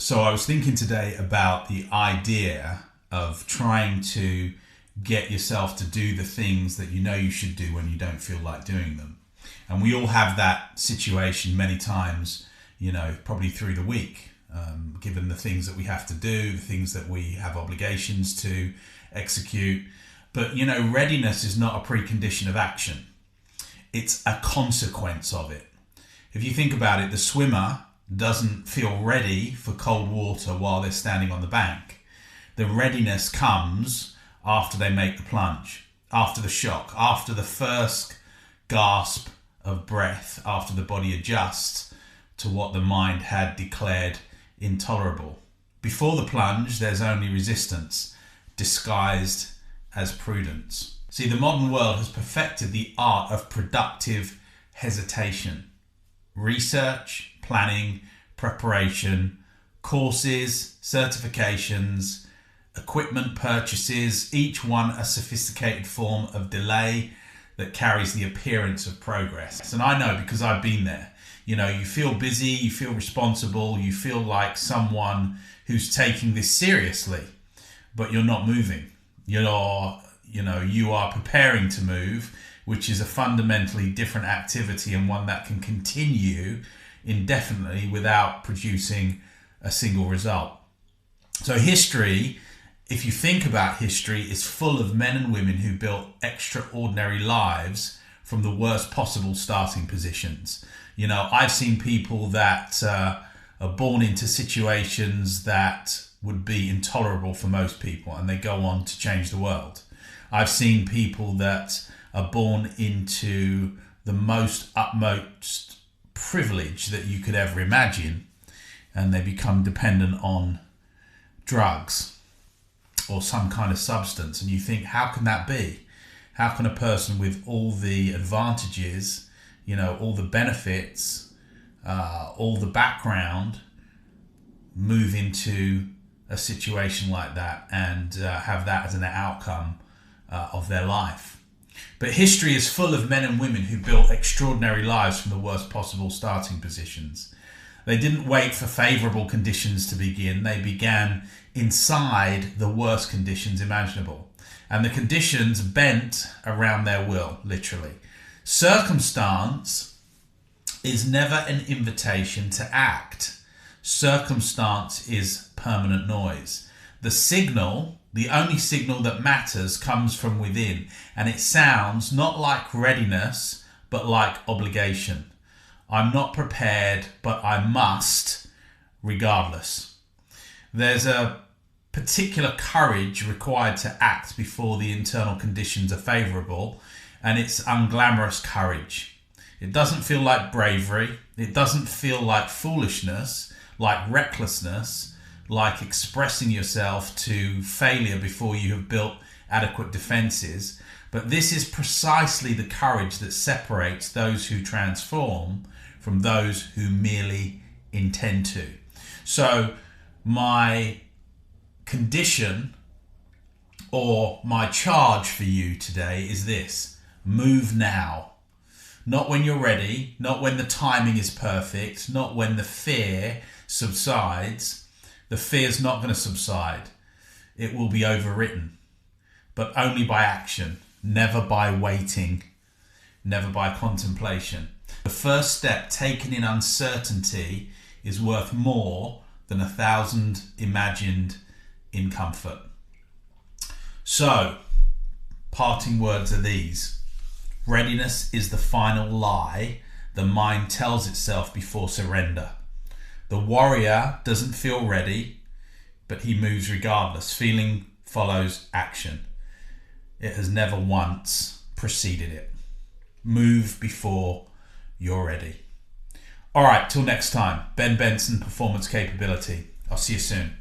So I was thinking today about the idea of trying to get yourself to do the things that you know you should do when you don't feel like doing them. And we all have that situation many times, you know, probably through the week, given the things that we have to do, the things that we have obligations to execute. But, you know, readiness is not a precondition of action. It's a consequence of it. If you think about it, the swimmer doesn't feel ready for cold water while they're standing on the bank. The readiness comes after they make the plunge, after the shock, after the first gasp of breath, after the body adjusts to what the mind had declared intolerable. Before the plunge, there's only resistance, disguised as prudence. See, the modern world has perfected the art of productive hesitation. Research, planning, preparation, courses, certifications, equipment purchases, each one a sophisticated form of delay that carries the appearance of progress. And I know because I've been there. You know, you feel busy, you feel responsible, you feel like someone who's taking this seriously, but you're not moving. You are preparing to move, which is a fundamentally different activity and one that can continue indefinitely without producing a single result. So history, if you think about history, is full of men and women who built extraordinary lives from the worst possible starting positions. You know, I've seen people that are born into situations that would be intolerable for most people, and they go on to change the world. I've seen people that are born into the most utmost privilege that you could ever imagine, and they become dependent on drugs or some kind of substance. And you think, how can that be? How can a person with all the advantages, you know, all the benefits, all the background, move into a situation like that and have that as an outcome of their life? But history is full of men and women who built extraordinary lives from the worst possible starting positions. They didn't wait for favourable conditions to begin. They began inside the worst conditions imaginable. And the conditions bent around their will, literally. Circumstance is never an invitation to act. Circumstance is permanent noise. The signal, the only signal that matters, comes from within, and it sounds not like readiness, but like obligation. I'm not prepared, but I must, regardless. There's a particular courage required to act before the internal conditions are favourable, and it's unglamorous courage. It doesn't feel like bravery. It doesn't feel like foolishness, like recklessness, like expressing yourself to failure before you have built adequate defences. But this is precisely the courage that separates those who transform from those who merely intend to. So my condition or my charge for you today is this: move now. Not when you're ready, not when the timing is perfect, not when the fear subsides. The fear's not going to subside. It will be overwritten, but only by action, never by waiting, never by contemplation. The first step taken in uncertainty is worth more than 1,000 imagined in comfort. So, parting words are these. Readiness is the final lie the mind tells itself before surrender. The warrior doesn't feel ready, but he moves regardless. Feeling follows action. It has never once preceded it. Move before you're ready. All right, till next time. Ben Benson, Performance Capability. I'll see you soon.